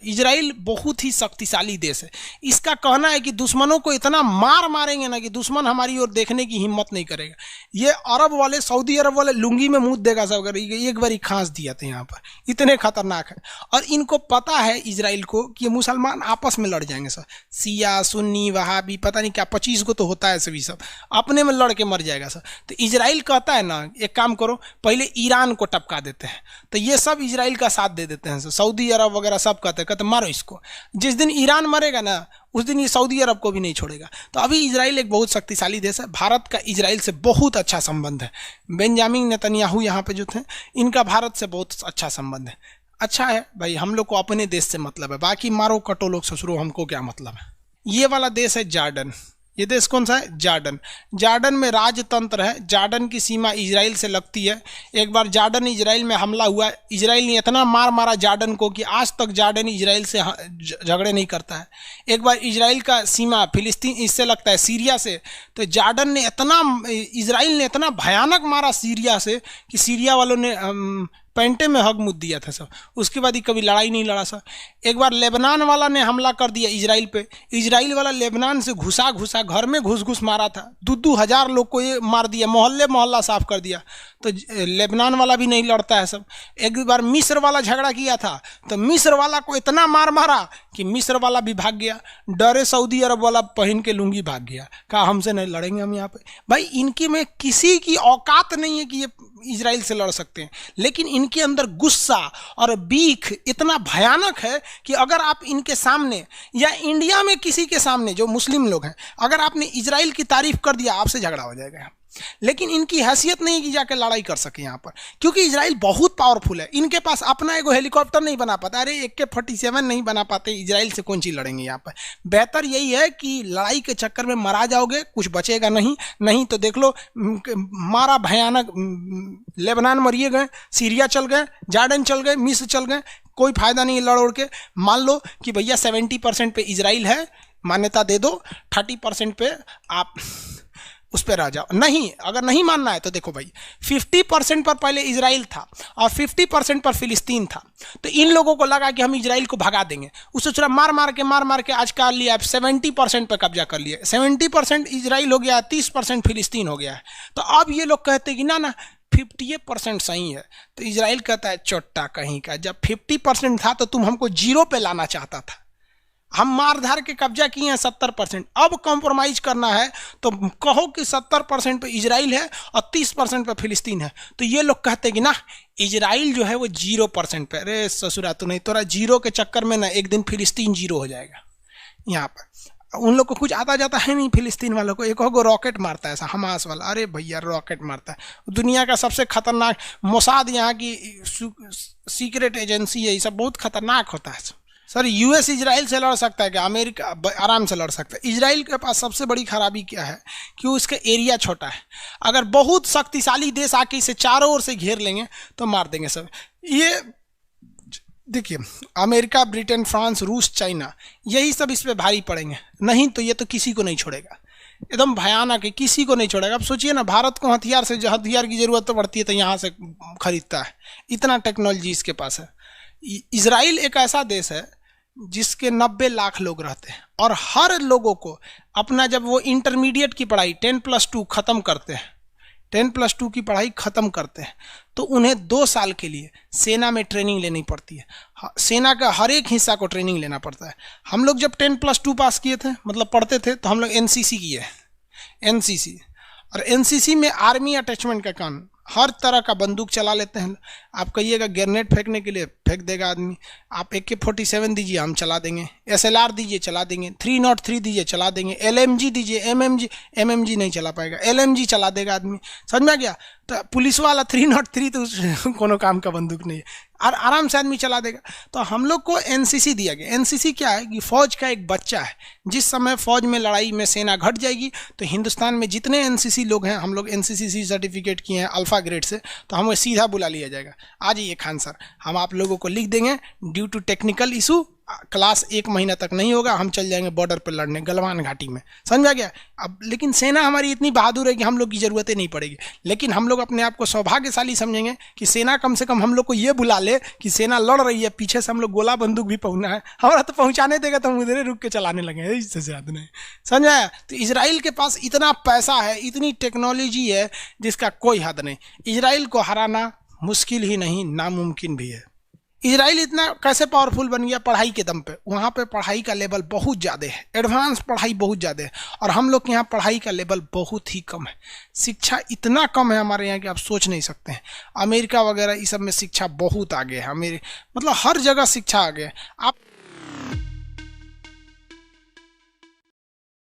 Israel बहुत ही शक्तिशाली देश है। इसका कहना है कि दुश्मनों को इतना मार मारेंगे ना कि दुश्मन हमारी ओर देखने की हिम्मत नहीं करेगा। ये अरब वाले, सऊदी अरब वाले लुंगी में मुंह देगा सब, अगर एक बार ही खांस दिया था यहाँ पर, इतने खतरनाक है। और इनको पता है इजराइल को कि मुसलमान आपस में लड़ जाएंगे सर, शिया सुन्नी वहाबी पता नहीं क्या 25 को तो होता है, सभी सब अपने में लड़ के मर जाएगा सर। तो इजराइल कहता है ना, एक काम करो पहले ईरान को टपका देते हैं, तो ये सब इजराइल का साथ दे देते हैं सर। सऊदी अरब वगैरह सब कहते मारो इसको। जिस दिन ईरान मरेगा ना उस दिन ये सऊदी अरब को भी नहीं छोड़ेगा। तो अभी इजराइल एक बहुत शक्तिशाली देश है। भारत का इजराइल से बहुत अच्छा संबंध है। बेंजामिन नेतन्याहू यहाँ पे जो थे, इनका भारत से बहुत अच्छा संबंध है। अच्छा है भाई, हम लोग को अपने देश से मतलब है, बाकी मारो कटो लोग ससुरो, हमको क्या मतलब है। ये वाला देश है जॉर्डन। ये देश कौन सा है? जॉर्डन। जॉर्डन में राजतंत्र है। जॉर्डन की सीमा इजराइल से लगती है। एक बार जॉर्डन इजराइल में हमला हुआ, इजराइल ने इतना मार मारा जॉर्डन को कि आज तक जॉर्डन इजराइल से झगड़े नहीं करता है। एक बार इजराइल का सीमा फिलिस्तीन इससे लगता है सीरिया से, तो जॉर्डन ने इजराइल ने इतना भयानक मारा सीरिया से कि सीरिया वालों ने पैंटे में हग मुद दिया था सब। उसके बाद ही कभी लड़ाई नहीं लड़ा सर। एक बार लेबनान वाला ने हमला कर दिया इजराइल पे। इजराइल वाला लेबनान से घुसा घर में घुस मारा था। 2,000 लोग को ये मार दिया, मोहल्ला साफ कर दिया। तो लेबनान वाला भी नहीं लड़ता है सब। एक बार मिस्र वाला झगड़ा किया था, तो मिस्र वाला को इतना मारा कि मिस्र वाला भी भाग गया। डरे सऊदी अरब वाला पहन के लुंगी भाग गया, कहा हमसे नहीं लड़ेंगे हम यहाँ पे। भाई इनके में किसी की औकात नहीं है कि ये इजराइल से लड़ सकते हैं, लेकिन इनके अंदर गुस्सा और बीख इतना भयानक है कि अगर आप इनके सामने या इंडिया में किसी के सामने जो मुस्लिम लोग हैं, अगर आपने इजराइल की तारीफ कर दिया, आपसे झगड़ा हो जाएगा। लेकिन इनकी हैसियत नहीं कि जाकर लड़ाई कर सके यहाँ पर, क्योंकि इजराइल बहुत पावरफुल है। इनके पास अपना एगो हेलीकॉप्टर नहीं बना पाता, अरे AK-47 नहीं बना पाते, इजराइल से कौन चीज लड़ेंगे यहाँ पर। बेहतर यही है कि लड़ाई के चक्कर में मरा जाओगे, कुछ बचेगा नहीं तो देख लो मारा भयानक। लेबनान मरिए गए, सीरिया चल गए, जॉर्डन चल गए, मिस्र चल गए, कोई फायदा नहीं लड़ उड़ के। मान लो कि भैया 70% पे इजराइल है, मान्यता दे दो, 30% पे आप उस पर रह जाओ। नहीं, अगर नहीं मानना है तो देखो भाई, 50% पर पहले इजराइल था और 50% पर फिलिस्तीन था। तो इन लोगों को लगा कि हम इजराइल को भगा देंगे, उसे थोड़ा मार के आज कर लिया, 70% पर कब्जा कर लिया। 70% इजराइल हो गया, 30% फिलिस्तीन हो गया है। तो अब ये लोग कहते हैं कि ना 50% सही है। तो इजराइल कहता है चोट्टा कहीं का, जब 50% था तो तुम हमको 0 पे लाना चाहता था, हम मार धार के कब्जा किए हैं 70%। अब कॉम्प्रोमाइज करना है तो कहो कि 70% पे इजराइल है और 30% पे फिलिस्तीन है। तो ये लोग कहते हैं कि ना इजराइल जो है वो 0% पे। अरे ससुरा तो नहीं, तोरा 0 के चक्कर में ना एक दिन फिलिस्तीन 0 हो जाएगा। यहाँ पर उन लोग को कुछ आता जाता है नहीं, फिलिस्तीन वालों को। एक हो रॉकेट मारता है ऐसा हमास वाला, अरे भैया रॉकेट मारता है। दुनिया का सबसे खतरनाक मोसाद यहाँ की सीक्रेट एजेंसी है, ये सब बहुत खतरनाक होता है सर। US इजराइल से लड़ सकता है क्या? अमेरिका आराम से लड़ सकता है। इजराइल के पास सबसे बड़ी खराबी क्या है कि उसका एरिया छोटा है। अगर बहुत शक्तिशाली देश आके इसे चारों ओर से घेर लेंगे तो मार देंगे सब। ये देखिए, अमेरिका, ब्रिटेन, फ्रांस, रूस, चाइना, यही सब इस पे भारी पड़ेंगे। नहीं तो ये तो किसी को नहीं छोड़ेगा, एकदम भयानक है, किसी को नहीं छोड़ेगा। अब सोचिए ना, भारत को हथियार की जरूरत तो पड़ती है तो यहाँ से खरीदता है, इतना टेक्नोलॉजी इसके पास है। इजराइल एक ऐसा देश है जिसके 90 लाख लोग रहते हैं और हर लोगों को अपना, जब वो इंटरमीडिएट की पढ़ाई 10+2 खत्म करते हैं, 10+2 की पढ़ाई खत्म करते हैं, तो उन्हें 2 साल के लिए सेना में ट्रेनिंग लेनी पड़ती है। सेना का हर एक हिस्सा को ट्रेनिंग लेना पड़ता है। हम लोग जब 10+2 पास किए थे, मतलब पढ़ते थे, तो हम लोग NCC किए, NCC। और NCC में आर्मी अटैचमेंट का काम, हर तरह का बंदूक चला लेते हैं। आप कहिएगा ग्रेनेड फेंकने के लिए, फेंक देगा आदमी। आप AK-47 दीजिए, हम चला देंगे। SLR दीजिए, चला देंगे। 303 दीजिए, चला देंगे। LMG दीजिए, MMG नहीं चला पाएगा, LMG चला देगा आदमी। समझ में आ गया? तो पुलिस वाला 303 तो कोनो काम का बंदूक नहीं है, और आराम से आदमी चला देगा। तो हम लोग को NCC दिया गया। NCC क्या है कि फौज का एक बच्चा है। जिस समय फौज में लड़ाई में सेना घट जाएगी तो हिंदुस्तान में जितने NCC लोग हैं, हम लोग NCC सर्टिफिकेट किए हैं अल्फा ग्रेड से, तो हमें सीधा बुला लिया जाएगा। आ जाइए खान सर, हम आप लोगों को लिख देंगे due to technical issue class 1 महीना तक नहीं होगा, हम चल जाएंगे बॉर्डर पर लड़ने गलवान घाटी में, समझा गया। अब लेकिन सेना हमारी इतनी बहादुर है कि हम लोग की ज़रूरतें नहीं पड़ेगी। लेकिन हम लोग अपने आप को सौभाग्यशाली समझेंगे कि सेना कम से कम हम लोग को ये बुला ले कि सेना लड़ रही है, पीछे से हम लोग गोला बंदूक भी पहुंचना है, हमारा तो पहुंचाने देगा तो हम उधर रुक के चलाने लगे, इससे ज़्यादा नहीं, समझा। तो इजराइल के पास इतना पैसा है, इतनी टेक्नोलॉजी है जिसका कोई हद नहीं। इजराइल को हराना मुश्किल ही नहीं, नामुमकिन भी है। इजराइल इतना कैसे पावरफुल बन गया? पढ़ाई के दम पे। वहाँ पे पढ़ाई का लेवल बहुत ज़्यादा है, एडवांस पढ़ाई बहुत ज़्यादा है, और हम लोग के यहाँ पढ़ाई का लेवल बहुत ही कम है। शिक्षा इतना कम है हमारे यहाँ कि आप सोच नहीं सकते हैं। अमेरिका वगैरह इस सब में शिक्षा बहुत आगे है, मतलब हर जगह शिक्षा आगे है। आप